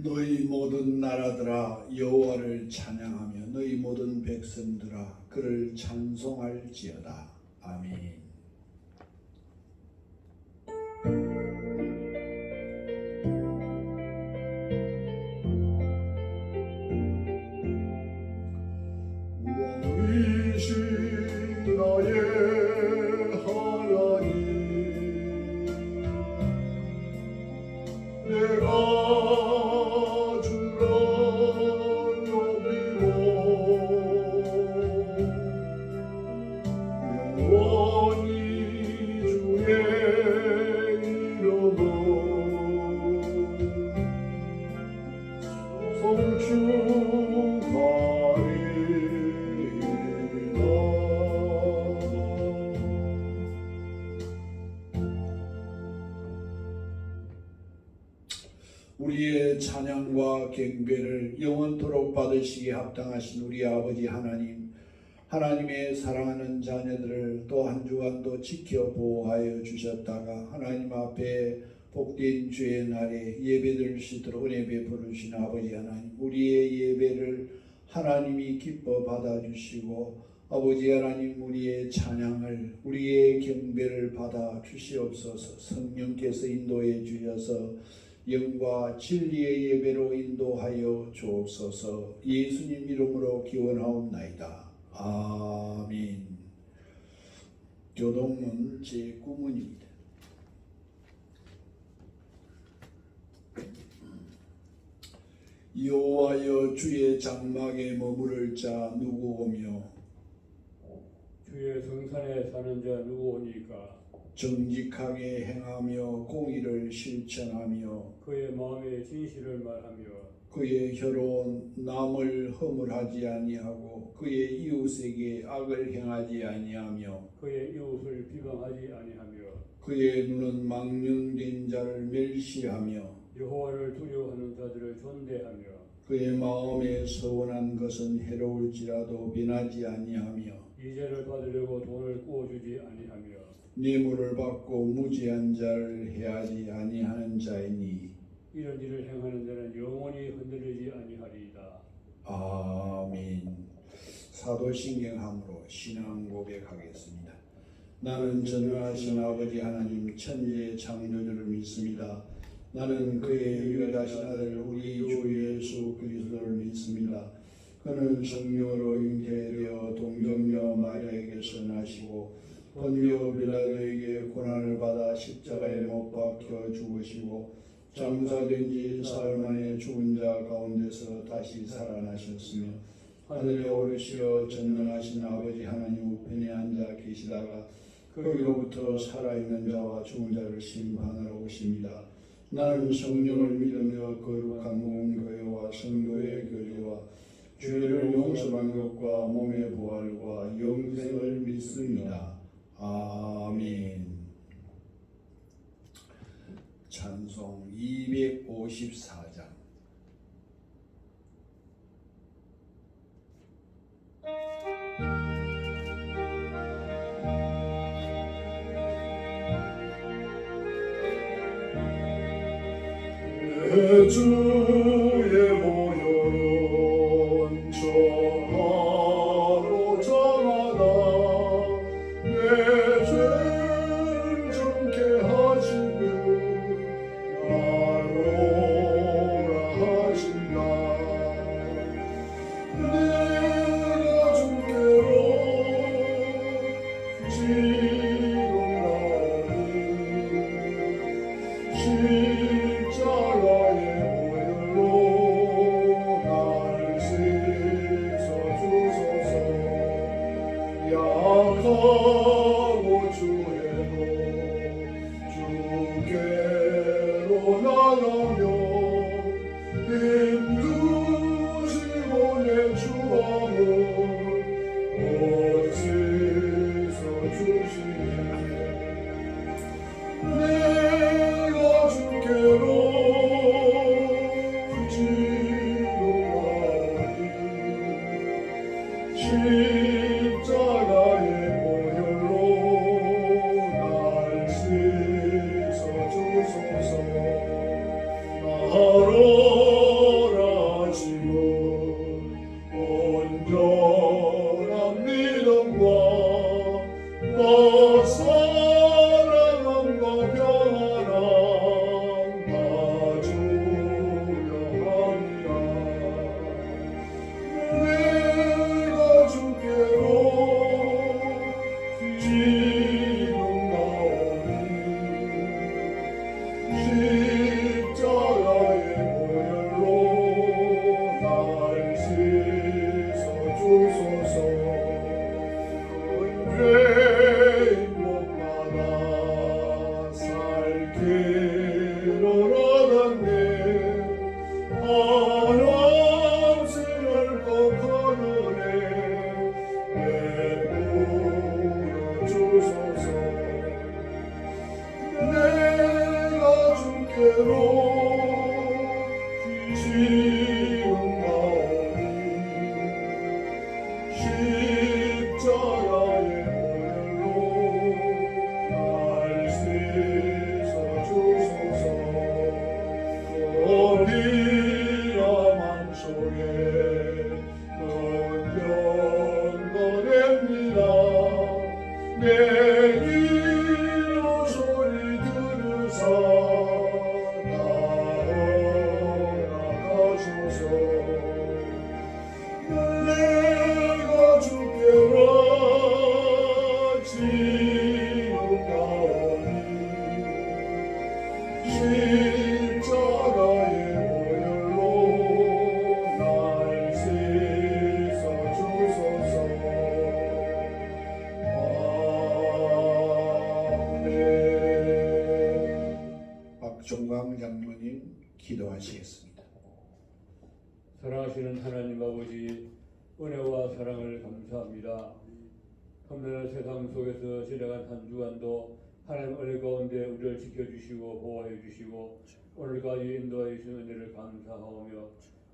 너희 모든 나라들아 여호와를 찬양하며 너희 모든 백성들아 그를 찬송할지어다. 아멘. 왕이신 나의 하나님, 내가 주를 높이고 영원히 주의 이름을 송축하리이다. 우리의 찬양과 경배를 영원토록 받으시기에 합당하신 우리 아버지 하나님, 하나님의 사랑하는 자녀들을 또 한 주간도 지켜 보호하여 주셨다가 하나님 앞에 복된 주의 날에 예배드릴 수 있도록 은혜 베풀으신 아버지 하나님, 우리의 예배를 하나님이 기뻐 받아주시고 아버지 하나님, 우리의 찬양을, 우리의 경배를 받아 주시옵소서. 성령께서 인도해 주셔서 영과 진리의 예배로 인도하여 주옵소서. 예수님 이름으로 기원하옵나이다. 아멘. 교동문 제9문입니다. 여호와여, 주의 장막에 머무를 자 누구 오며 주의 성산에 사는 자 누구 오니까. 정직하게 행하며 공의를 실천하며 그의 마음에 진실을 말하며 그의 혀로 남을 허물하지 아니하고 그의 이웃에게 악을 행하지 아니하며 그의 이웃을 비방하지 아니하며 그의 눈은 망령된 자를 멸시하며 여호와를 두려워하는 자들을 존대하며 그의 마음에 서원한 것은 해로울지라도 변하지 아니하며 이제를 받으려고 돈을 꾸어주지 아니하며 뇌물을 받고 무지한 자를 해하지 아니하는 자이니 이런 일을 행하는 자는 영원히 흔들리지 아니하리이다. 아멘. 사도신경함으로 신앙 고백하겠습니다. 나는 전능하신 아버지 하나님 천지의 창조주를 믿습니다. 나는 그의 유일하신 아들 우리 주 예수 그리스도를 믿습니다. 그는 성령으로 잉태되어 동정녀 마리아에게서 나시고 본디오 빌라도에게 고난을 받아 십자가에 못 박혀 죽으시고 장사된 지 사흘 만에 죽은 자 가운데서 다시 살아나셨으며 하늘에 오르시어 전능하신 아버지 하나님 우편에 앉아 계시다가 거기로부터 살아있는 자와 죽은 자를 심판하러 오십니다. 나는 성령을 믿으며 거룩한 공교회와 성도의 교제와 죄를 용서하는 것과 몸의 부활과 영생을 믿습니다. 아멘. 찬송 254장. 내 주의 모여는 저하로 정하다 내 죄를 정케 하시며 나로 하신다. 내가 주께로 지금 나오니 십자가의 보혈로 지음하오니 십자가의 보혈로 날 씻어주소서. 거리함 속에 건전거립니다. 내 기도 소리 들으사 나아가소서. 내가 주께로 지음하오니 십자가의 보혈로 날 씻어주소서. 아멘. 박종광 장로님 기도하시겠습니다. 사랑하시는 하나님 아버지, 은혜와 사랑을 감사합니다. 험난한 세상 속에서 지나간 한 주간도 하나님 은혜 가운데 우리를 지켜주시고 보호해 주시고 오늘까지 인도하여 주신 은혜를 감사하오며,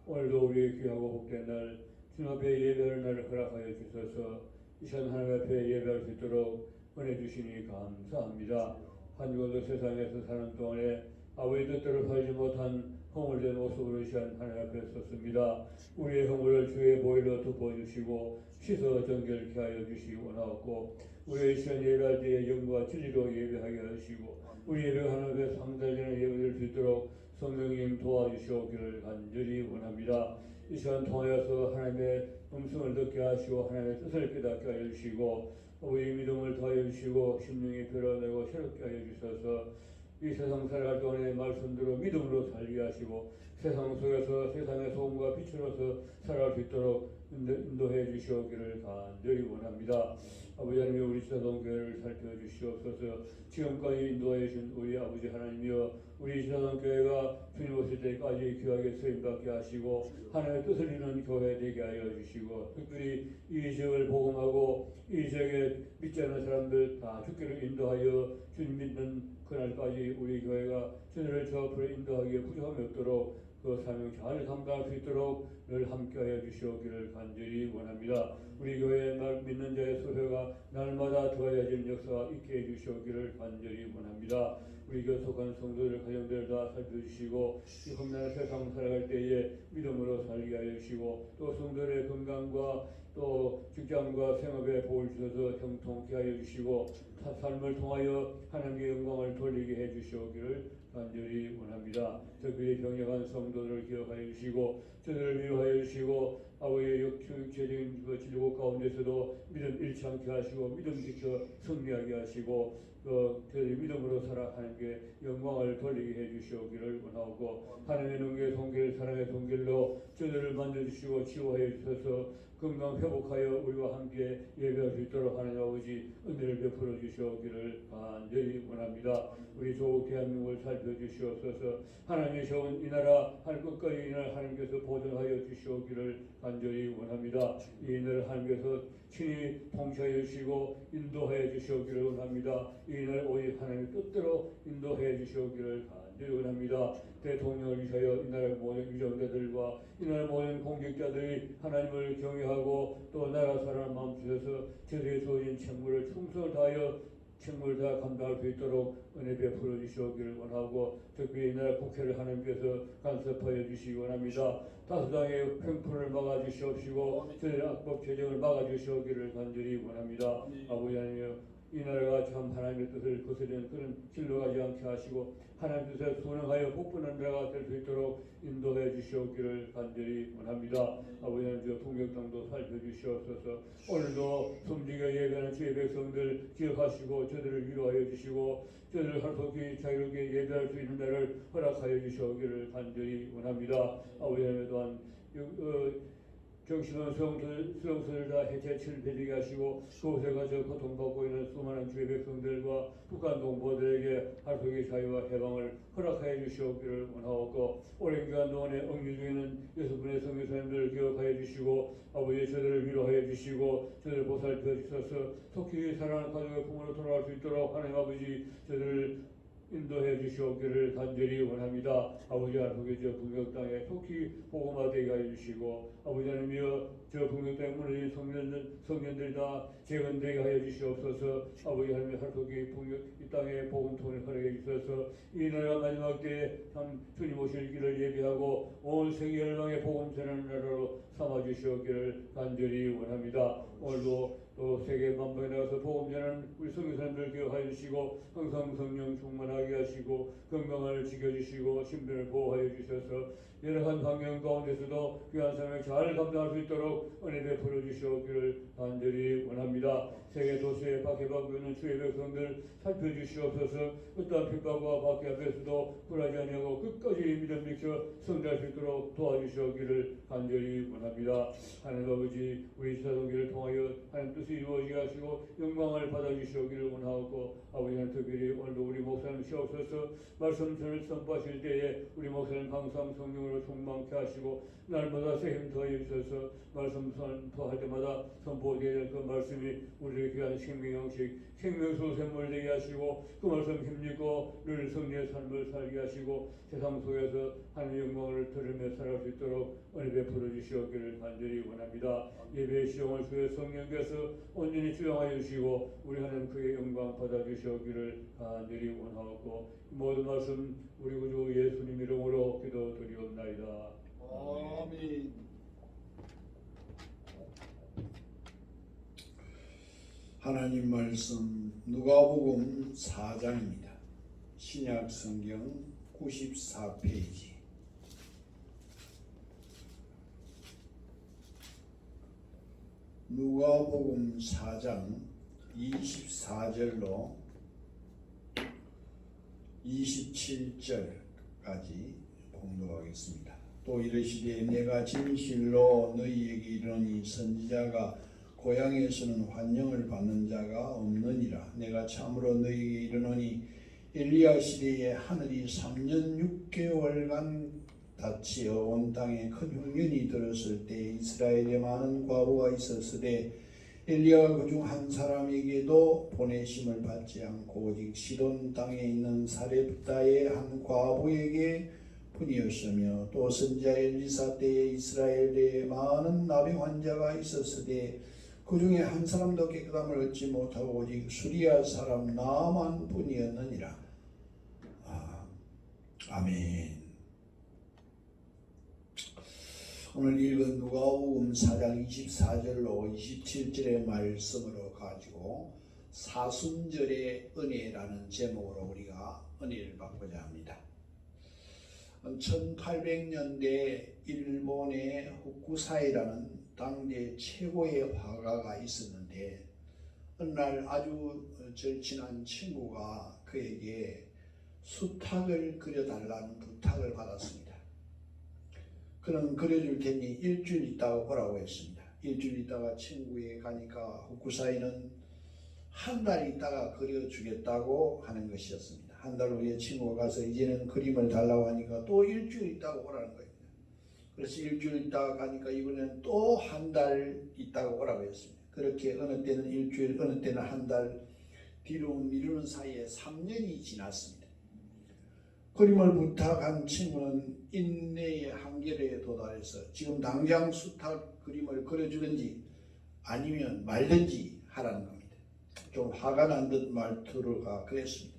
오늘도 우리의 귀하고 복된 날 주님 앞에 예배할 날을 허락하여 주셔서 이 시간 하나님 앞에 예배할 수 있도록 은혜 주시니 감사합니다. 한 주간도 세상에서 사는 동안에 아버지 뜻대로 살지 못한 허물된 모습으로 이 시간 하나님 앞에 섰습니다. 우리의 허물을 주의 보혈로 덮어주시고 씻어 정결케 하여 주시기 원하옵고, 우리의 이 시간 예배할 때에 영과 진리로 예배하게 하시고 우리 예배가 하나님 앞에 상달되는 예배될 수 있도록 성령님 도와주시옵기를 간절히 원합니다. 이 시간 통하여서 하나님의 음성을 듣게 하시고 하나님의 뜻을 깨닫게 하여 주시고 우리의 믿음을 더하여 주시고 심령이 변화되고 새롭게 하여 주셔서 이 세상 살아갈 동안에 말씀대로 믿음으로 살게 하시고 세상 속에서 세상의 소금과 빛으로서 살아갈 수 있도록 인도해 주시옵기를 간절히 원합니다. 아버지 하나님, 우리 지사동교회를 살펴주시옵소서. 지금까지 인도해 주신 우리 아버지 하나님이여, 우리 지사동교회가 주님 오실 때까지 귀하게 쓰임받게 하시고 하나님의 뜻을 이루는 교회 되게 하여 주시고, 특별히 이 지역을 복음하고 이 지역에 믿지 않는 사람들 다 주께로 인도하여 주님 믿는 그날까지 우리 교회가 주님을 저 앞으로 인도하기에 부족함이 없도록 그 사명 잘 감당할 수 있도록 늘 함께하여 주시옵기를 간절히 원합니다. 우리 교회의 날 믿는 자의 수혜가 날마다 더해진 역사가 있게 해주시옵기를 간절히 원합니다. 우리 교회 속한 성도들 가정들 다 살펴주시고 이 험난한 세상 살아갈 때에 믿음으로 살게 하여 주시고 또 성도들의 건강과 또 직장과 생업에 복을 주셔서 형통케 하여 주시고 삶을 통하여 하나님의 영광을 돌리게 해 주시옵기를 간절히 원합니다. 특별히 병약한 성도들을 기억하여 주시고 저들을 위로하여 주시고 아버지의 육체적인 그 질고 가운데서도 믿음 잃지 않게 하시고 믿음 지켜 승리하게 하시고 저들이 믿음으로 살아 하나님께 영광을 돌리게 해 주시옵기를 원하고, 하나님의 능력의 손길 사랑의 손길로 저들을 만져주시고 치유하여 주셔서 건강 회복하여 우리와 함께 예배할 수 있도록 하나님 아버지 은혜를 베풀어 주시옵기를 간절히 원합니다. 우리 조국 대한민국을 살펴주시옵소서. 하나님의 세운 이 나라 할 끝까지 이 나라 하나님께서 보존하여 주시옵기를 간절히 원합니다. 이 나라 하나님께서 친히 통치하여 주시고 인도하여 주시옵기를 원합니다. 이 나라 오직 하나님의 뜻대로 인도하여 주시옵기를 간절히 원합니다. 대통령을 위하여 이 나라의 모든 위정자들과 이 나라의 모든 공직자들이 하나님을 경외하고 또 나라 사랑을 마음 주셔서 저들의 주어진 책무를 충성을 다하여 책무를 다 감당할 수 있도록 은혜 베풀어 주시옵기를 원하고, 특별히 이 나라 국회를 하나님께서 간섭하여 주시기 원합니다. 다수당의 횡포를 막아주시옵시고 저들의 악법 제정을 막아주시옵기를 간절히 원합니다. 아버지 하나님, 이 나라가 참 하나님의 뜻을 거스르는 그런 길로 가지 않게 하시고 하나님 뜻에 순응하여 복분한 나라가 될 수 있도록 인도해 주시옵기를 간절히 원합니다. 아버지 하나님, 저 풍경땅도 살펴주시옵소서. 오늘도 숨지게 예배하는 주의 백성들 기억하시고 저들을 위로하여 주시고 저들을 하루속히 자유롭게 예배할 수 있는 날을 허락하여 주시옵기를 간절히 원합니다. 아버지 하나님, 또한 정신은 수용소를 다 해체치를 되게 하시고 그곳에 가서 고통받고 있는 수많은 주의 백성들과 북한 동포들에게 하루속의 자유와 해방을 허락하여 주시옵기를 원하옵고, 오랜 기간 동안에 억류 중에는 6분의 성교사님들을 기억하여 주시고 아버지 저들을 위로하여 주시고 저들을 보살펴 주셔서 속히 사랑하는 가족의 품으로 돌아갈 수 있도록 하나님 아버지 저들을 인도해 주시옵기를 간절히 원합니다. 아버지 하나님께 저 북녘 땅에 속히 복음화되게 하여 주시고 아버지 하나님이여 저 북녘 땅에 무너진 성년들이 다 재건되게 하여 주시옵소서. 아버지 하나님 하속히 북녘 이 땅에 복음통을 허락해 주셔서 이 나라가 마지막 때에 참 주님 오실 길을 예비하고 온 세계 열방의 복음 전하는 나라로 삼아 주시옵기를 간절히 원합니다. 오늘도 또 세계 만방에 나가서 복음 전하는 우리 성교사님들 기억하여 주시고 항상 성령 충만하게 하시고 건강을 지켜주시고 신변을 보호하여 주셔서 열악한 환경 가운데서도 귀한 삶을 잘 감당할 수 있도록 은혜 베풀어 주시옵기를 간절히 원합니다. 세계 도시에 박해받고 있는 주의 백성들 살펴주시옵소서. 어떠한 핍박과 박해 앞에서도 굴하지 아니하고 끝까지 믿음 지켜 성장할 수 있도록 도와주시옵기를 간절히 원합니다. 하나님 아버지 우리 사동기를 통하여 하나님 뜻이 이루어지게 하시고 영광을 받아주시옵기를 원하고 아버지 하나님 특별히 오늘도 우리 목사님 시옵소서. 말씀을 선포하실 때에 우리 목사님 항상 성령으로 충만케 하시고 날마다 새 힘 더하여 주셔서 말씀 선포할 때마다 선포되어야 될 그 말씀이 우리에게 귀한 생명형식 생명수 샘물 되게 하시고 그 말씀 힘입고 늘 성리의 삶을 살게 하시고 세상 속에서 하나님의 영광을 들으며 살아갈 수 있도록 은혜 베풀어 주시옵기를 간절히 원합니다. 예배의 시용을 주의 성령께서 온전히 주영하여 주시고 우리 하나님 그의 영광 받아 주시옵기를 간절히 원하옵고 모든 말씀 우리 구주 예수님 이름으로 기도드리옵나이다. 아멘. 하나님 말씀 누가복음 4장입니다. 신약 성경 94페이지. 누가복음 4장 24절로 27절까지 봉독하겠습니다. 또 이르시되 내가 진실로 너희에게 이르노니 선지자가 고향에서는 환영을 받는 자가 없느니라. 내가 참으로 너희에게 이르노니 엘리야 시대에 하늘이 3년 6개월간 닫히어 온 땅에 큰 흉년이 들었을 때 이스라엘에 많은 과부가 있었으되 엘리야가 그중 한 사람에게도 보내심을 받지 않고 오직 시돈 땅에 있는 사렙다의 한 과부에게 뿐이었으며 또 선지자 엘리사 때에 이스라엘에 많은 나병 환자가 있었으되 그 중에 한 사람도 깨끗함을 얻지 못하고 오직 수리아 사람 나만 뿐이었느니라. 아멘. 오늘 읽은 누가복음 4장 24절로 27절의 말씀으로 가지고 사순절의 은혜라는 제목으로 우리가 은혜를 받고자 합니다. 1800년대 일본의 후쿠사이라는 당대 최고의 화가가 있었는데 어느 날 아주 절친한 친구가 그에게 수탉을 그려달라는 부탁을 받았습니다. 그는 그려줄 테니 일주일 있다가 오라고 했습니다. 일주일 있다가 친구에 가니까 후쿠사이는 한 달 있다가 그려주겠다고 하는 것이었습니다. 한 달 후에 친구가 가서 이제는 그림을 달라고 하니까 또 일주일 있다가 오라는 거예요. 그래서 일주일 있다가 가니까 이번에는 또 한 달 있다가 오라고 했습니다. 그렇게 어느 때는 일주일, 어느 때는 한 달 뒤로 미루는 사이에 3년이 지났습니다. 그림을 부탁한 친구는 인내의 한계에 도달해서 지금 당장 수탉 그림을 그려주든지 아니면 말든지 하라는 겁니다. 좀 화가 난 듯 말투가 그랬습니다.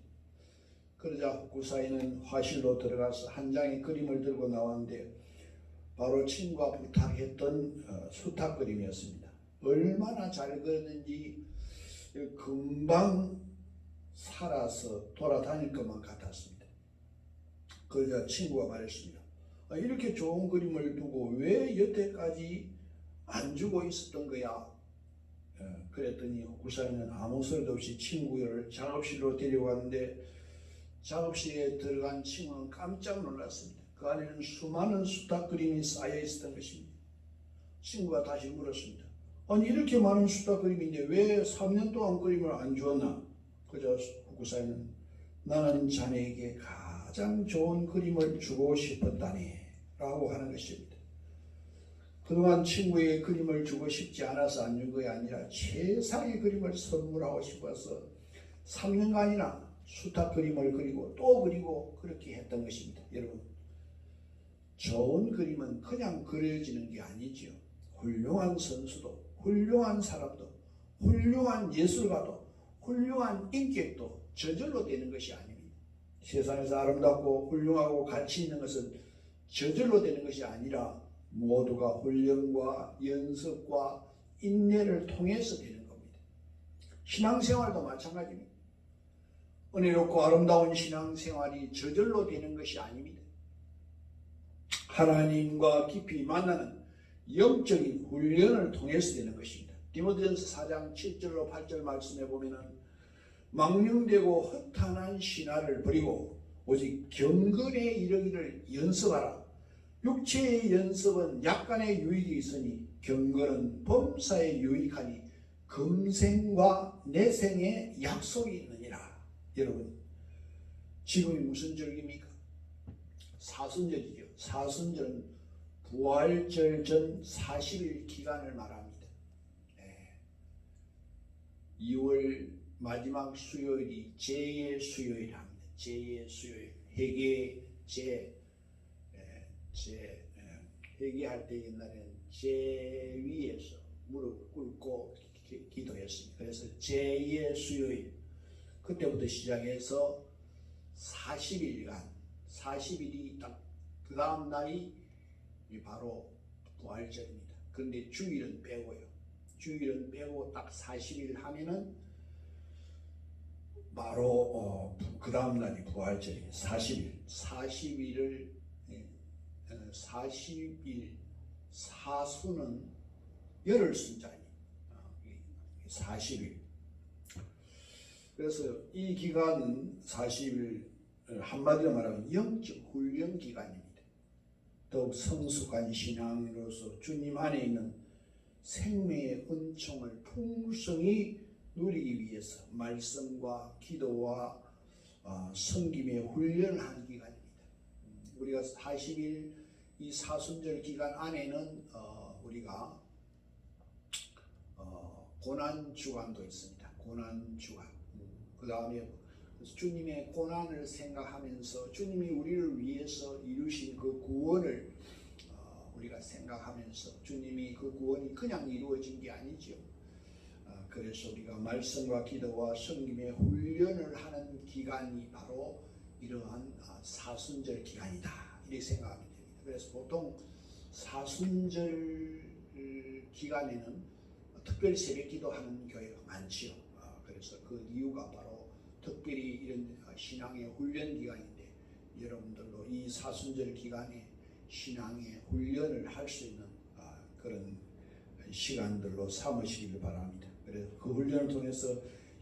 그러자 후쿠사이는 화실로 들어가서 한 장의 그림을 들고 나왔는데 바로 친구가 부탁했던 수탉 그림이었습니다. 얼마나 잘 그렸는지 금방 살아서 돌아다닐 것만 같았습니다. 그러자 친구가 말했습니다. 이렇게 좋은 그림을 두고 왜 여태까지 안 주고 있었던 거야? 그랬더니 후쿠사이는 아무 소리도 없이 친구를 작업실로 데려갔는데 작업실에 들어간 친구는 깜짝 놀랐습니다. 그 안에는 수많은 수탉 그림이 쌓여 있었던 것입니다. 친구가 다시 물었습니다. 아니 이렇게 많은 수탉 그림인데 왜 3년 동안 그림을 안 주었나? 그저 후쿠사이는 나는 자네에게 가장 좋은 그림을 주고 싶었다니 라고 하는 것입니다. 그동안 친구에게 그림을 주고 싶지 않아서 안 준 것이 아니라 최상의 그림을 선물하고 싶어서 3년간이나 수탉 그림을 그리고 또 그리고 그렇게 했던 것입니다. 여러분, 좋은 그림은 그냥 그려지는 게 아니지요. 훌륭한 선수도, 훌륭한 사람도, 훌륭한 예술가도, 훌륭한 인격도 저절로 되는 것이 아닙니다. 세상에서 아름답고 훌륭하고 가치 있는 것은 저절로 되는 것이 아니라 모두가 훈련과 연습과 인내를 통해서 되는 겁니다. 신앙생활도 마찬가지입니다. 은혜롭고 아름다운 신앙생활이 저절로 되는 것이 아닙니다. 하나님과 깊이 만나는 영적인 훈련을 통해서 되는 것입니다. 디모데전서 4장 7절로 8절 말씀에 보면은 망령되고 허탄한 신화를 버리고 오직 경건에 이르기를 연습하라. 육체의 연습은 약간의 유익이 있으니 경건은 범사에 유익하니 금생과 내생에 약속이 있느니라. 여러분, 지금이 무슨 절기입니까? 사순절이죠. 사순절은 부활절 전 40일 기간을 말합니다. 2월 마지막 수요일이 제의 수요일입니다. 제의 수요일. 회개할 때 옛날에는 제 위에서 무릎 꿇고 기도했습니다. 그래서 제의 수요일, 그때부터 시작해서 40일간, 40일이 딱 그 다음 날이 바로 부활절입니다. 그런데 주일은 빼고요. 주일은 빼고 딱 40일 하면은 바로 그 다음 날이 부활절이에요. 40일. 40일 사수는 열흘 숫자입니다. 40일. 그래서 이 기간은 40일, 한마디로 말하면 영적 훈련 기간입니다. 더욱 성숙한 신앙으로서 주님 안에 있는 생명의 은총을 풍성히 누리기 위해서 말씀과 기도와 섬김의 훈련을 하는 기간입니다. 우리가 40일 이 사순절 기간 안에는 우리가 고난주간도 있습니다. 고난주간. 그 다음에 주님의 고난을 생각하면서 주님이 우리를 위해서 이루신 그 구원을 우리가 생각하면서 주님이 그 구원이 그냥 이루어진 게 아니죠. 그래서 우리가 말씀과 기도와 섬김의 훈련을 하는 기간이 바로 이러한 사순절 기간이다, 이렇게 생각하면 됩니다. 그래서 보통 사순절 기간에는 특별히 새벽기도 하는 교회가 많지요. 그래서 그 이유가 바로 특별히 이런 신앙의 훈련 기간인데, 여러분들도 이 사순절 기간에 신앙의 훈련을 할 수 있는 그런 시간들로 삼으시기를 바랍니다. 그래서 그 훈련을 통해서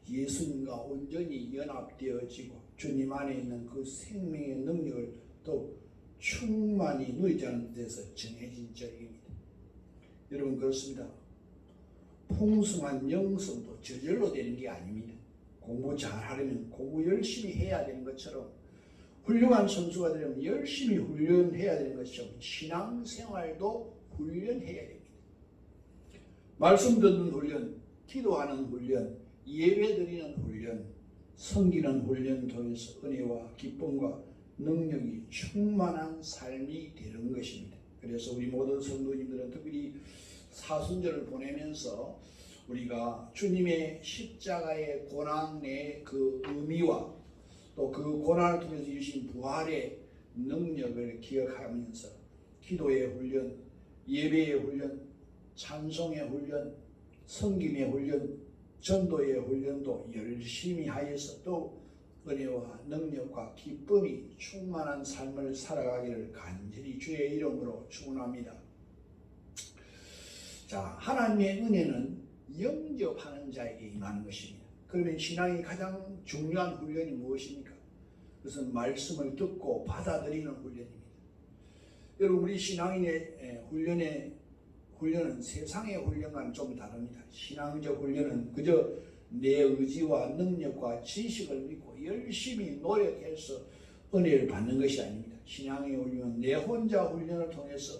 예수님과 온전히 연합되어지고 주님 안에 있는 그 생명의 능력을 또 충만히 누리자는 데서 정해진 절기입니다. 여러분, 그렇습니다. 풍성한 영성도 저절로 되는 게 아닙니다. 공부 잘하려면 공부 열심히 해야 되는 것처럼, 훌륭한 선수가 되려면 열심히 훈련해야 되는 것처럼 신앙생활도 훈련해야 됩니다. 말씀 듣는 훈련, 기도하는 훈련, 예배드리는 훈련, 섬기는 훈련 통해서 은혜와 기쁨과 능력이 충만한 삶이 되는 것입니다. 그래서 우리 모든 성도님들은 특별히 사순절을 보내면서 우리가 주님의 십자가의 고난의 그 의미와 또 그 고난을 통해서 주신 부활의 능력을 기억하면서 기도의 훈련, 예배의 훈련, 찬송의 훈련, 섬김의 훈련, 전도의 훈련도 열심히 하여서 또 은혜와 능력과 기쁨이 충만한 삶을 살아가기를 간절히 주의 이름으로 축원합니다. 자, 하나님의 은혜는 영접하는 자에게 임하는 것입니다. 그러면 신앙이 가장 중요한 훈련이 무엇입니까? 그것은 말씀을 듣고 받아들이는 훈련입니다. 여러분, 우리 신앙인의 훈련은 세상의 훈련과는 좀 다릅니다. 신앙적 훈련은 그저 내 의지와 능력과 지식을 믿고 열심히 노력해서 은혜를 받는 것이 아닙니다. 신앙의 훈련은 내 혼자 훈련을 통해서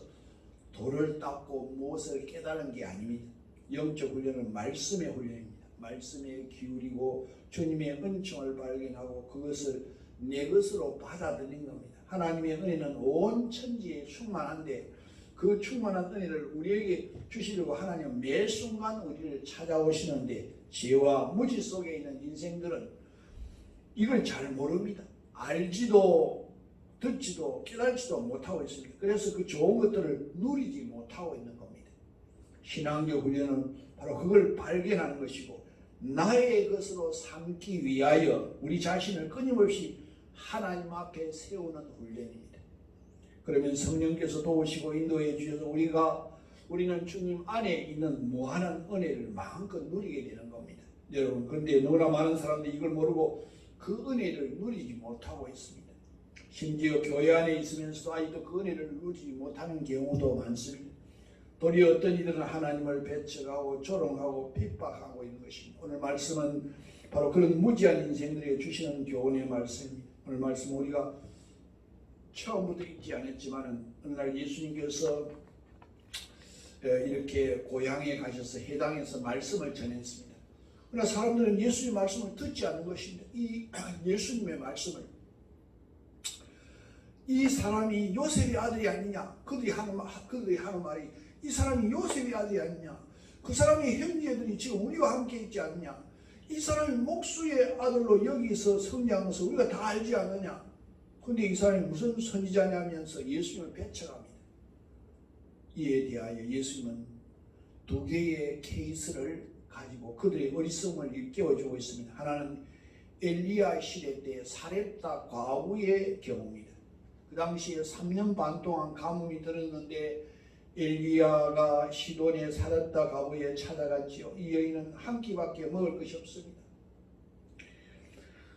돌을 닦고 무엇을 깨달은 게 아닙니다. 영적 훈련은 말씀의 훈련입니다. 말씀에 기울이고 주님의 은총을 발견하고 그것을 내 것으로 받아들인 겁니다. 하나님의 은혜는 온 천지에 충만한데 그 충만한 은혜를 우리에게 주시려고 하나님은 매 순간 우리를 찾아오시는데 죄와 무지 속에 있는 인생들은 이걸 잘 모릅니다. 알지도 듣지도 깨달지도 못하고 있습니다. 그래서 그 좋은 것들을 누리지 못하고 있는 겁니다. 신앙적 훈련은 바로 그걸 발견하는 것이고 나의 것으로 삼기 위하여 우리 자신을 끊임없이 하나님 앞에 세우는 훈련입니다. 그러면 성령께서 도우시고 인도해 주셔서 우리는 주님 안에 있는 무한한 은혜를 마음껏 누리게 되는 겁니다. 여러분, 그런데 너무나 많은 사람들이 이걸 모르고 그 은혜를 누리지 못하고 있습니다. 심지어 교회 안에 있으면서도 아직도 그 은혜를 누리지 못하는 경우도 많습니다. 도리어 어떤 이들은 하나님을 배척하고 조롱하고 핍박하고 있는 것입니다. 오늘 말씀은 바로 그런 무지한 인생들에게 주시는 교훈의 말씀입니다. 오늘 말씀은 우리가 처음부터 읽지 않았지만 어느 날 예수님께서 이렇게 고향에 가셔서 해당에서 말씀을 전했습니다. 그러나 사람들은 예수님의 말씀을 듣지 않는 것입니다. 이 예수님의 말씀을 이 사람이 요셉의 아들이 아니냐, 그들이 하는 말이 이 사람이 요셉의 아들이 아니냐, 그 사람의 형제들이 지금 우리와 함께 있지 않느냐, 이 사람이 목수의 아들로 여기서 성장해서 우리가 다 알지 않느냐. 근데 이 사람이 무슨 선지자냐면서 예수님을 배척합니다. 이에 대하여 예수님은 두 개의 케이스를 가지고 그들의 어리석음을 일깨워주고 있습니다. 하나는 엘리야 시대 때 사렙다 과부의 경우입니다. 그 당시에 3년 반 동안 가뭄이 들었는데 엘리야가 시돈의 사렙다 과부에 찾아갔지요. 이 여인은 한 끼밖에 먹을 것이 없습니다.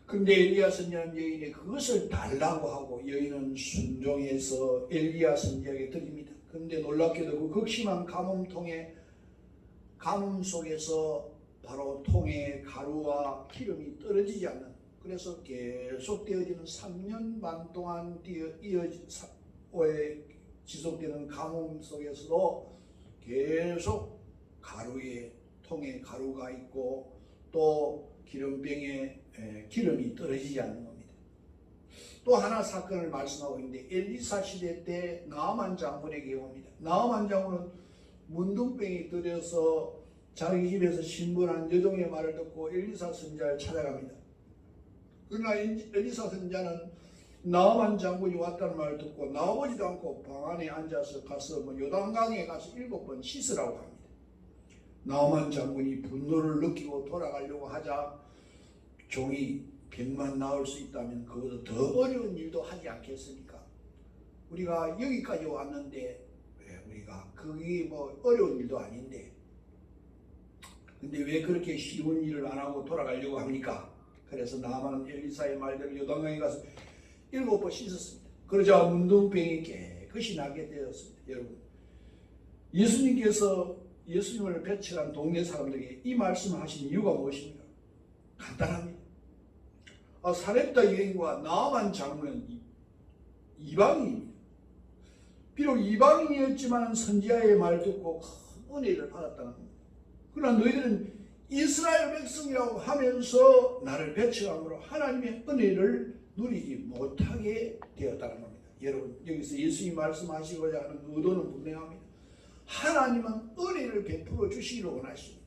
그런데 엘리야 선지자는 여인이 그것을 달라고 하고 여인은 순종해서 엘리야 선지자에게 드립니다. 그런데 놀랍게도 그 극심한 가뭄 속에서 바로 통에 가루와 기름이 떨어지지 않는, 그래서 계속 되어지는 3년 반 동안 지속되는 가뭄 속에서도 계속 통에 가루가 있고 또 기름병에 기름이 떨어지지 않는 겁니다. 또 하나 사건을 말씀하고 있는데 엘리사 시대 때 나아만 장군의 경우입니다. 나아만 장군은 문둥병이 들여서 자기 집에서 신분한 여종의 말을 듣고 엘리사 선지자를 찾아갑니다. 그러나 엘리사 선지자는 나아만 장군이 왔다는 말을 듣고 나오지도 않고 방 안에 앉아서 가서 요단강에 가서 7번 씻으라고 합니다. 나아만 장군이 분노를 느끼고 돌아가려고 하자 종이 병만 나을 수 있다면 그보다 더 어려운 일도 하지 않겠습니까? 우리가 여기까지 왔는데 우리가 그게 어려운 일도 아닌데 근데 왜 그렇게 쉬운 일을 안 하고 돌아가려고 합니까? 그래서 나아만은 엘리사의 말대로 요단강에 가서 7번 씻었습니다. 그러자 문둥병이 깨끗이 나게 되었습니다. 여러분, 예수님께서 예수님을 배척한 동네 사람들에게 이 말씀을 하신 이유가 무엇입니까? 간단합니다. 사렙다 여인과 나아만 장군은 이방인입니다. 비록 이방인이었지만 선지자의 말을 듣고 큰 은혜를 받았다는 겁니다. 그러나 너희들은 이스라엘 백성이라고 하면서 나를 배척함으로 하나님의 은혜를 누리지 못하게 되었다는 겁니다. 여러분, 여기서 예수님이 말씀하시고자 하는 의도는 분명합니다. 하나님은 은혜를 베풀어 주시기를 원하십니다.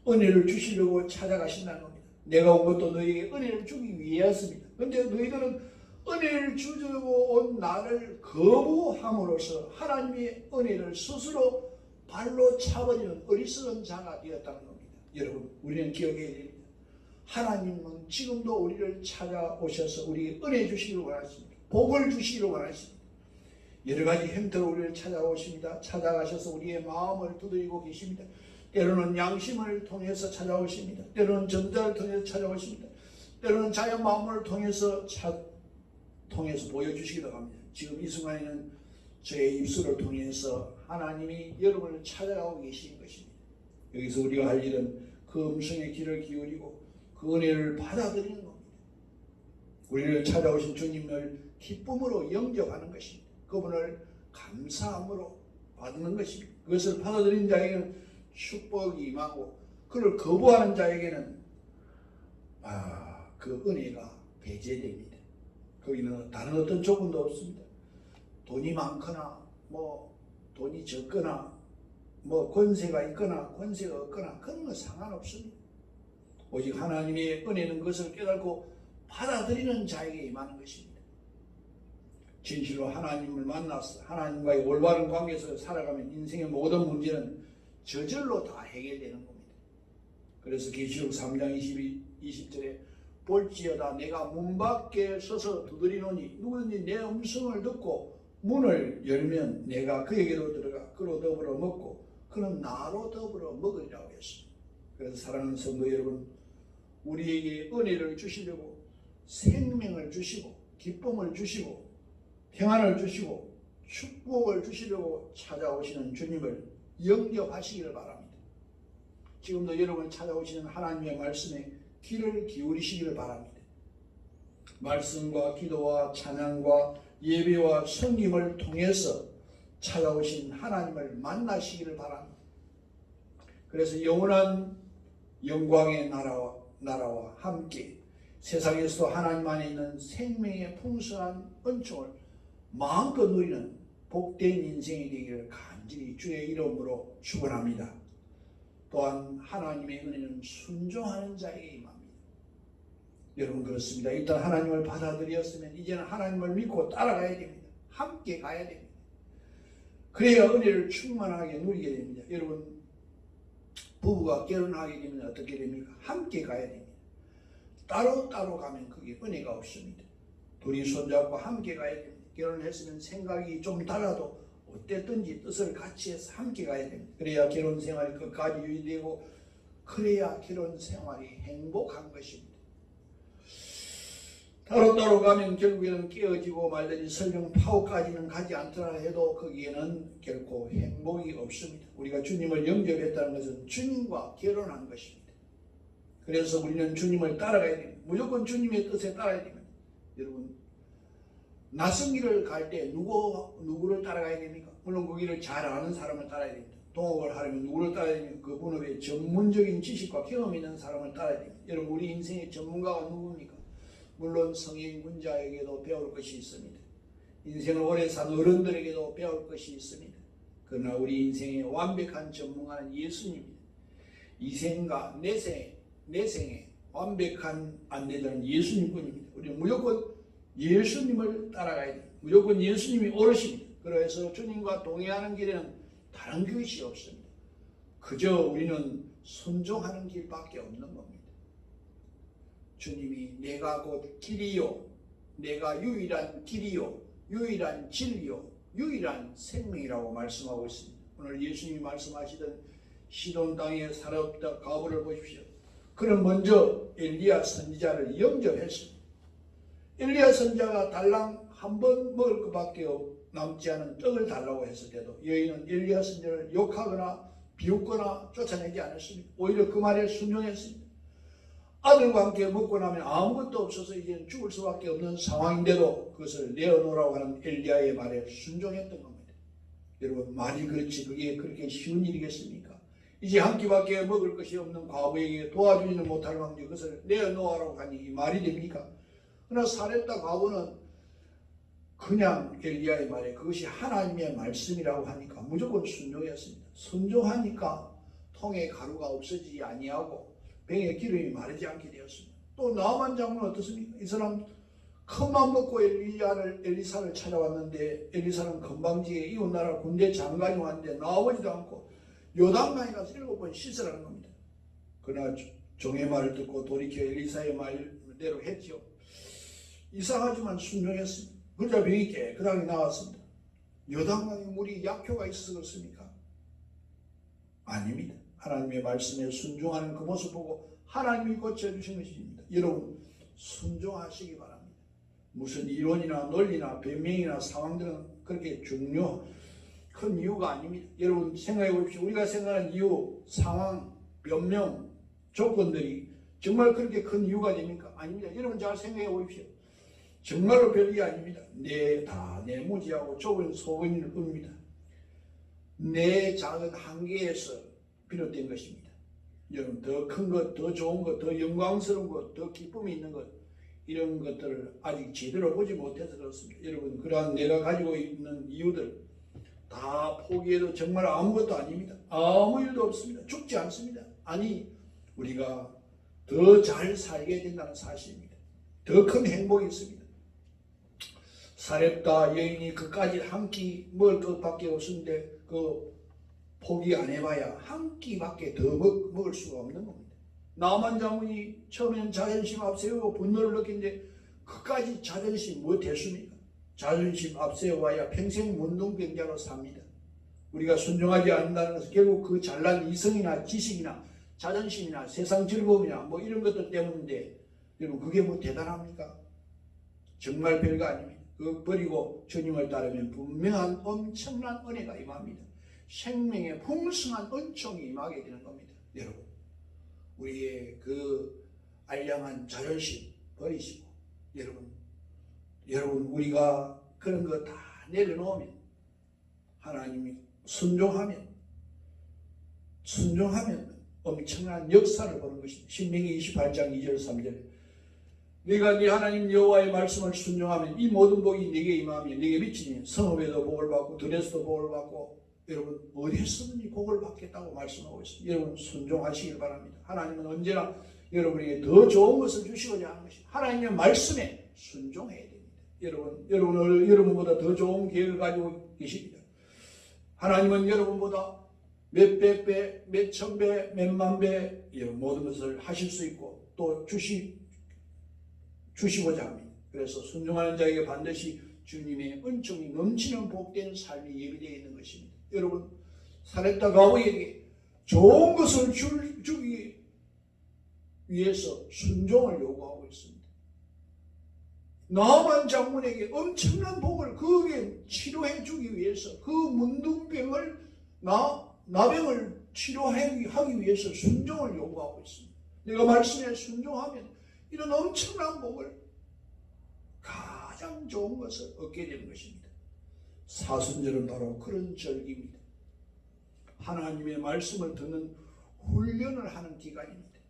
은혜를 주시려고 찾아가신다는 겁니다. 내가 온 것도 너희에게 은혜를 주기 위해였습니다. 그런데 너희들은 은혜를 주려고 온 나를 거부함으로써 하나님의 은혜를 스스로 발로 차버리는 어리석은 자가 되었다는 겁니다. 여러분, 우리는 기억해야 됩니다. 하나님은 지금도 우리를 찾아오셔서 우리에게 은혜 주시기를 원하십니다. 복을 주시기를 원하십니다. 여러 가지 형태로 우리를 찾아오십니다. 찾아가셔서 우리의 마음을 두드리고 계십니다. 때로는 양심을 통해서 찾아오십니다. 때로는 전자를 통해서 찾아오십니다. 때로는 자연 마음을 통해서 보여주시기도 합니다. 지금 이 순간에는 저의 입술을 통해서 하나님이 여러분을 찾아가고 계신 것입니다. 여기서 우리가 할 일은 그 음성의 귀를 기울이고 그 은혜를 받아들이는 겁니다. 우리를 찾아오신 주님을 기쁨으로 영접하는 것입니다. 그분을 감사함으로 받는 것입니다. 그것을 받아들인 자에게는 축복이 임하고 그를 거부하는 자에게는 그 은혜가 배제됩니다. 거기는 다른 어떤 조건도 없습니다. 돈이 많거나 돈이 적거나 권세가 있거나 권세가 없거나 그런 건 상관없습니다. 오직 하나님의 은혜는 그것을 깨닫고 받아들이는 자에게 임하는 것입니다. 진실로 하나님을 만나서 하나님과의 올바른 관계에서 살아가면 인생의 모든 문제는 저절로 다 해결되는 겁니다. 그래서 계시록 3장 20절에 볼지어다 내가 문 밖에 서서 두드리노니 누구든지 내 음성을 듣고 문을 열면 내가 그에게로 들어가 그로 더불어 먹고 그는 나로 더불어 먹으리라고 했습니다. 그래서 사랑하는 성도 여러분, 우리에게 은혜를 주시려고 생명을 주시고 기쁨을 주시고 평안을 주시고 축복을 주시려고 찾아오시는 주님을 영접하시기를 바랍니다. 지금도 여러분을 찾아오시는 하나님의 말씀에 귀를 기울이시기를 바랍니다. 말씀과 기도와 찬양과 예배와 섬김을 통해서 찾아오신 하나님을 만나시기를 바랍니다. 그래서 영원한 영광의 나라와 함께 세상에서도 하나님 안에 있는 생명의 풍성한 은총을 마음껏 누리는 복된 인생이 되기를 간절히 주의 이름으로 축원합니다. 또한 하나님의 은혜는 순종하는 자에게 임합니다. 여러분 그렇습니다. 일단 하나님을 받아들였으면 이제는 하나님을 믿고 따라가야 됩니다. 함께 가야 됩니다. 그래야 은혜를 충만하게 누리게 됩니다. 여러분 부부가 결혼하게 되면 어떻게 됩니까? 함께 가야 됩니다. 따로 가면 그게 은혜가 없습니다. 둘이 손잡고 함께 가야 됩니다. 결혼했으면 생각이 좀 달라도 어땠든지 뜻을 같이 해서 함께 가야 됩니다. 그래야 결혼 생활이 끝까지 유지되고 그래야 결혼 생활이 행복한 것입니다. 따로 가면 결국에는 깨어지고 말든지 설령 파고까지는 가지 않더라 해도 거기에는 결코 행복이 없습니다. 우리가 주님을 영접했다는 것은 주님과 결혼한 것입니다. 그래서 우리는 주님을 따라가야 됩니다. 무조건 주님의 뜻에 따라야 됩니다. 여러분 낯선 길을 갈 때 누구를 따라가야 됩니까? 물론 그 길을 잘 아는 사람을 따라야 됩니다. 동업을 하려면 누구를 따라야 됩니까? 그 분업에 전문적인 지식과 경험 있는 사람을 따라야 됩니다. 여러분 우리 인생의 전문가가 누굽니까? 물론 성인 군자에게도 배울 것이 있습니다. 인생을 오래 산 어른들에게도 배울 것이 있습니다. 그러나 우리 인생의 완벽한 전문가는 예수님입니다. 이 생과 내 생의 완벽한 안내자는 예수님뿐입니다. 우리는 무조건 예수님을 따라가야 됩니다. 무조건 예수님이 옳으십니다. 그래서 주님과 동행하는 길에는 다른 것이 없습니다. 그저 우리는 순종하는 길밖에 없는 겁니다. 주님이 내가 곧 길이요 내가 유일한 길이요 유일한 진리요 유일한 생명이라고 말씀하고 있습니다. 오늘 예수님이 말씀하시던 시돈 땅에 살았다 가보를 보십시오. 그는 먼저 엘리야 선지자를 영접했습니다. 엘리야 선지자가 달랑 한 번 먹을 것밖에 남지 않은 떡을 달라고 했을 때도 여인은 엘리야 선지자를 욕하거나 비웃거나 쫓아내지 않았습니다. 오히려 그 말에 순종했습니다. 아들과 함께 먹고 나면 아무것도 없어서 이제는 죽을 수밖에 없는 상황인데도 그것을 내어놓으라고 하는 엘리야의 말에 순종했던 겁니다. 여러분 말이 그렇지 그게 그렇게 쉬운 일이겠습니까? 이제 한 끼밖에 먹을 것이 없는 과부에게 도와주지는 못할 망정 그것을 내어놓으라고 하니 이 말이 됩니까? 그러나 사렙다 과부는 그냥 엘리야의 말에 그것이 하나님의 말씀이라고 하니까 무조건 순종했습니다. 순종하니까 통에 가루가 없어지지 아니하고 병에 기름이 마르지 않게 되었습니다. 또 나만 장군은 어떻습니까? 이 사람 큰맘 먹고 엘리사를 찾아왔는데 엘리사는 건방지게 이웃나라 군대 장관이 왔는데 나오지도 않고 요단강에 가서 7번 씻으라는 겁니다. 그러나 종의 말을 듣고 돌이켜 엘리사의 말대로 했죠. 이상하지만 순종했습니다. 그러자 병이 깨끗하게 나왔습니다. 요단강에 물이 약효가 있어서 그렇습니까? 아닙니다. 하나님의 말씀에 순종하는 그 모습 보고 하나님이 고쳐주신 것입니다. 여러분 순종하시기 바랍니다. 무슨 이론이나 논리나 변명이나 상황들은 그렇게 큰 이유가 아닙니다. 여러분 생각해 보십시오. 우리가 생각하는 이유, 상황, 변명, 조건들이 정말 그렇게 큰 이유가 됩니까? 아닙니다. 여러분 잘 생각해 보십시오. 정말로 별게 아닙니다. 내 무지하고 좁은 소원일 뿐입니다. 내 작은 한계에서 비롯된 것입니다. 여러분 더 큰 것, 더 좋은 것, 더 영광스러운 것, 더 기쁨이 있는 것 이런 것들을 아직 제대로 보지 못해서 그렇습니다. 여러분 그러한 내가 가지고 있는 이유들 다 포기해도 정말 아무것도 아닙니다. 아무 일도 없습니다. 죽지 않습니다. 아니 우리가 더 잘 살게 된다는 사실입니다. 더 큰 행복이 있습니다. 사렙다 여인이 그까지 한 끼 먹을 것밖에 없었는데 그 포기 안 해봐야 한 끼밖에 더 먹을 수가 없는 겁니다. 나만 장군이 처음엔 자존심 앞세우고 분노를 느끼는데 그까지 자존심 못했습니까? 자존심 앞세워봐야 평생 문둥병자로 삽니다. 우리가 순종하지 않는다는 것은 결국 그 잘난 이성이나 지식이나 자존심이나 세상 즐거움이나 뭐 이런 것들 때문인데 여러분 그게 뭐 대단합니까? 정말 별거 아닙니다. 그거 버리고 주님을 따르면 분명한 엄청난 은혜가 임합니다. 생명의 풍성한 은총이 임하게 되는 겁니다. 여러분 우리의 그 알량한 자존심 버리시고 여러분 우리가 그런 거 다 내려놓으면 하나님이 순종하면 엄청난 역사를 보는 것입니다. 신명기 28장 2절 3절에 네가 네 하나님 여호와의 말씀을 순종하면 이 모든 복이 네게 임하며 네게 미치니 성읍에도 복을 받고 들에서도 복을 받고 여러분 어디에서든지 복을 받겠다고 말씀하고 있습니다. 여러분 순종하시길 바랍니다. 하나님은 언제나 여러분에게 더 좋은 것을 주시고자 하는 것입니다. 하나님의 말씀에 순종해야 됩니다. 여러분보다 더 좋은 계획을 가지고 계십니다. 하나님은 여러분보다 몇백 배, 몇천 배, 몇만 배 이런 모든 것을 하실 수 있고 또 주시고자 합니다. 그래서 순종하는 자에게 반드시 주님의 은총이 넘치는 복된 삶이 예비되어 있는 것입니다. 여러분 사렙다 가보에게 좋은 것을 주기 위해서 순종을 요구하고 있습니다. 나만 장군에게 엄청난 복을 그에게 치료해 주기 위해서 그 문둥병을 나병을 치료하기 위해서 순종을 요구하고 있습니다. 내가 말씀에 순종하면 이런 엄청난 복을 가장 좋은 것을 얻게 되는 것입니다. 사순절은 바로 그런 절기입니다. 하나님의 말씀을 듣는 훈련을 하는 기간입니다.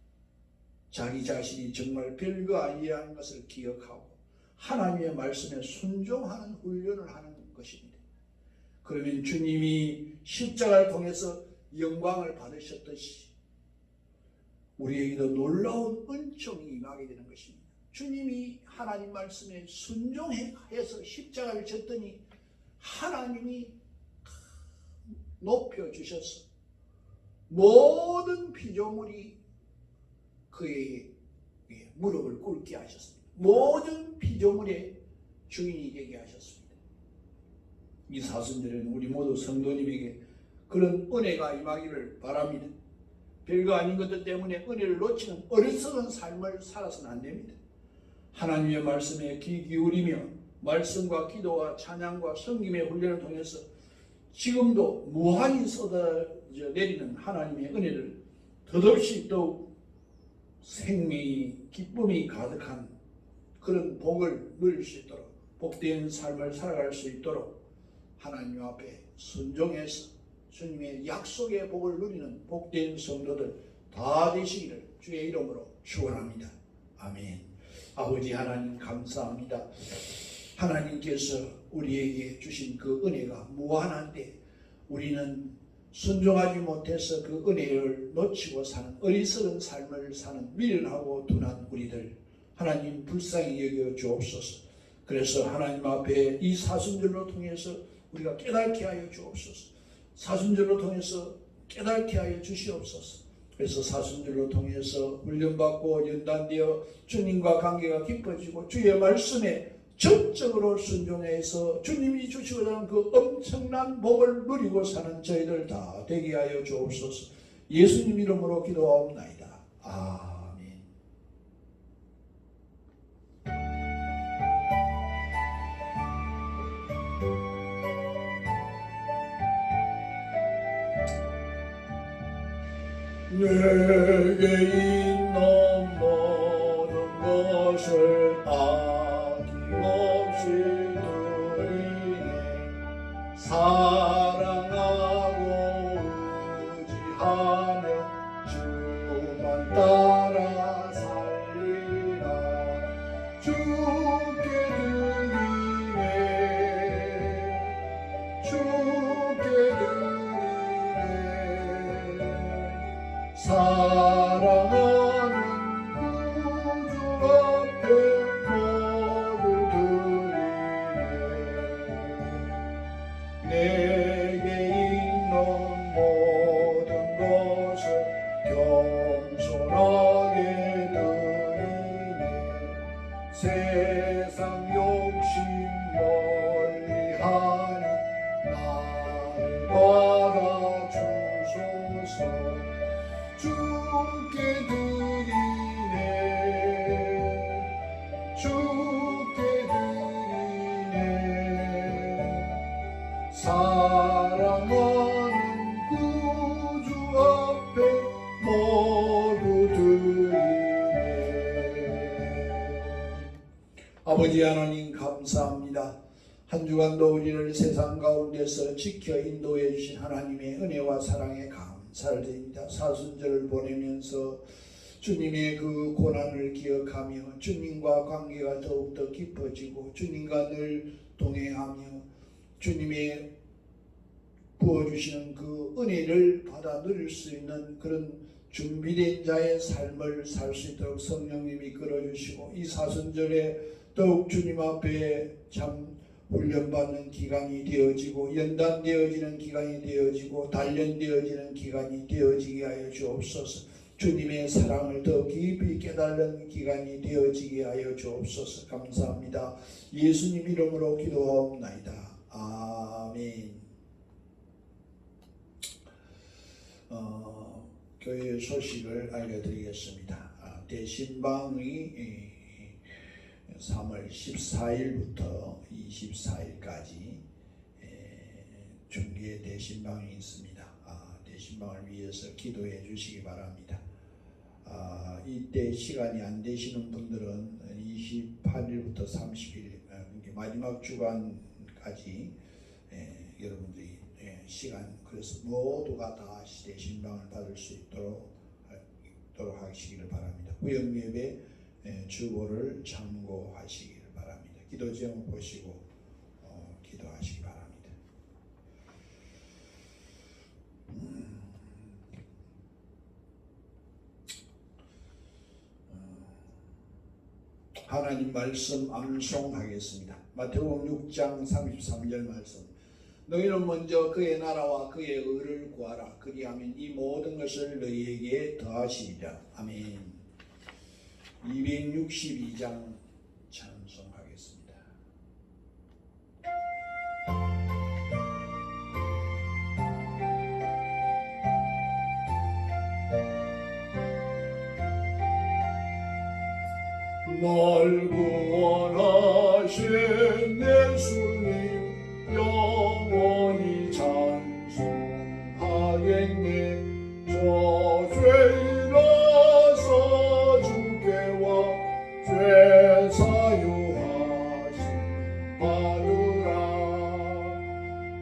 자기 자신이 정말 별거 아니라는 것을 기억하고 하나님의 말씀에 순종하는 훈련을 하는 것입니다. 그러면 주님이 십자가를 통해서 영광을 받으셨듯이 우리에게도 놀라운 은총이 임하게 되는 것입니다. 주님이 하나님 말씀에 순종해서 십자가를 졌더니 하나님이 높여주셔서 모든 피조물이 그의 무릎을 꿇게 하셨습니다. 모든 피조물의 주인이 되게 하셨습니다. 이 사순절에는 우리 모두 성도님에게 그런 은혜가 임하기를 바랍니다. 별거 아닌 것들 때문에 은혜를 놓치는 어리석은 삶을 살아서는 안 됩니다. 하나님의 말씀에 귀 기울이며 말씀과 기도와 찬양과 섬김의 훈련을 통해서 지금도 무한히 쏟아져 내리는 하나님의 은혜를 덧없이 더욱 생명이 기쁨이 가득한 그런 복을 누릴 수 있도록 복된 삶을 살아갈 수 있도록 하나님 앞에 순종해서 주님의 약속의 복을 누리는 복된 성도들 다 되시기를 주의 이름으로 축원합니다. 아멘. 아버지 하나님 감사합니다. 하나님께서 우리에게 주신 그 은혜가 무한한데 우리는 순종하지 못해서 그 은혜를 놓치고 사는 어리석은 삶을 사는 미련하고 둔한 우리들 하나님 불쌍히 여겨 주옵소서. 그래서 하나님 앞에 이 사순절로 통해서 우리가 깨닫게 하여 주옵소서. 사순절로 통해서 깨닫게 하여 주시옵소서. 그래서 사순절로 통해서 훈련받고 연단되어 주님과 관계가 깊어지고 주의 말씀에 적극적으로 순종해서 주님이 주시고자 하는 그 엄청난 복을 누리고 사는 저희들 다 되게 하여 주옵소서. 예수님 이름으로 기도하옵나이다. 아멘. 내게 있는 모든 것을 아낌없이 드리네. 사랑하고 의지하며 주 드리네 사랑하는 구주 앞에 모두 드리네 내게 있는 모든 것을 겸손하게 드리네 세상 욕심 멀리하니 나를 받아주소서 주께 드리네 주께 드리네 사랑하는 구주 앞에 모두 드리네 아버지 하나님 감사합니다. 한 주간도 우리를 세상 가운데서 지켜 인도해 주신 하나님의 은혜와 사랑에 감사를 드립니다. 사순절을 보내면서 주님의 그 고난을 기억하며 주님과 관계가 더욱더 깊어지고 주님과 늘 동행하며 주님의 부어주시는 그 은혜를 받아 누릴 수 있는 그런 준비된 자의 삶을 살 수 있도록 성령님이 이끌어주시고 이 사순절에 더욱 주님 앞에 참 훈련받는 기간이 되어지고 연단되어지는 기간이 되어지고 단련되어지는 기간이 되어지게 하여 주옵소서. 주님의 사랑을 더 깊이 깨달는 기간이 되어지게 하여 주옵소서. 감사합니다. 예수님 이름으로 기도하옵나이다. 아멘. 교회 소식을 알려드리겠습니다. 대신방이 3월 14일부터 24일까지 중계 대신방이 있습니다. 대신방을 위해서 기도해 주시기 바랍니다. 이때 시간이 안 되시는 분들은 28일부터 30일 마지막 주간까지 여러분들이 시간 그래서 모두가 다 대신방을 받을 수 있도록 하시기를 바랍니다. 구역예배 주보를 참고하시기를 바랍니다. 기도 제목 보시고 기도하시기 바랍니다. 하나님 말씀 암송하겠습니다. 마태복음 6장 33절 말씀. 너희는 먼저 그의 나라와 그의 의를 구하라. 그리하면 이 모든 것을 너희에게 더하시리라. 아멘. 262장 찬송하겠습니다. 날 구원하신 예수님 영원히 찬송하겠네. 저 죄인아서 주께 와 죄 사유하심 받으라.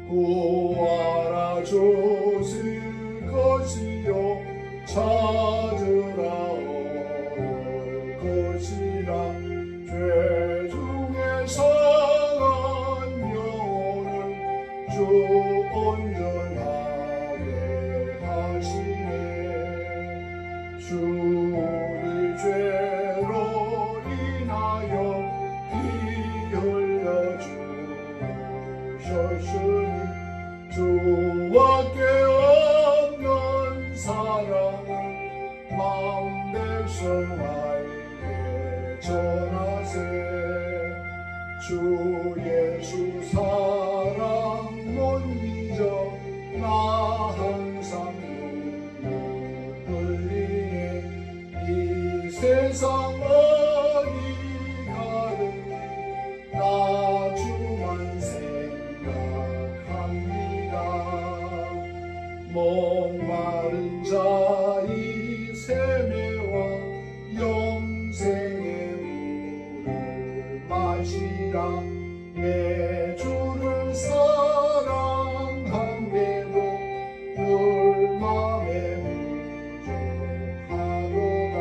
구하라 주실 것이요 찾으라 얻을 것이라. 죄 중에 상한 영혼을 주 온전하게 하시네. 주 우리 죄로 인하여 피 흘려 주셨으니 주밖에 없는 사랑을 마음 백성에게 전하세. 주 예수 사랑 못 잊어 나 항상 눈물 흘리네. 이 세상 어디 가든지 나 주만 생각합니다. 목마른 자의 세매와 영생의 물을 마시라. 내 주를 사랑함에도 늘 맘에 무조하도다.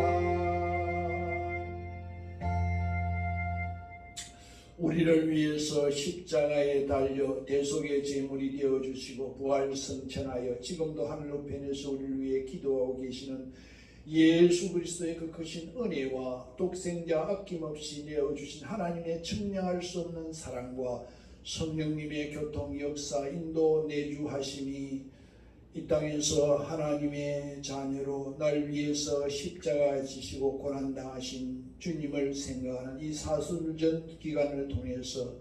우리를 위해서 십자가에 달려 대속의 제물이 되어 주시고 부활 승천하여 지금도 하늘 우편에서 우리를 위해 기도하고 계시는 예수 그리스도의 그 크신 은혜와 독생자 아낌없이 내어주신 하나님의 측량할 수 없는 사랑과 성령님의 교통 역사 인도 내주하심이 이 땅에서 하나님의 자녀로 날 위해서 십자가 지시고 고난당하신 주님을 생각하는 이 사순전 기간을 통해서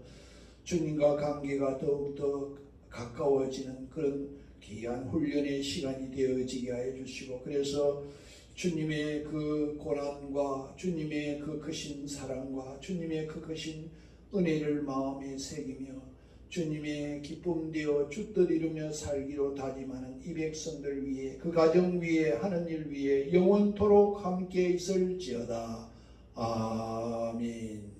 주님과 관계가 더욱더 가까워지는 그런 귀한 훈련의 시간이 되어지게 하여 주시고, 그래서 주님의 그 고난과 주님의 그 크신 사랑과 주님의 그 크신 은혜를 마음에 새기며 주님의 기쁨 되어 주뜻 이루며 살기로 다짐하는 이 백성들 위해, 그 가정 위에 하는 일 위에 영원토록 함께 있을지어다. 아멘.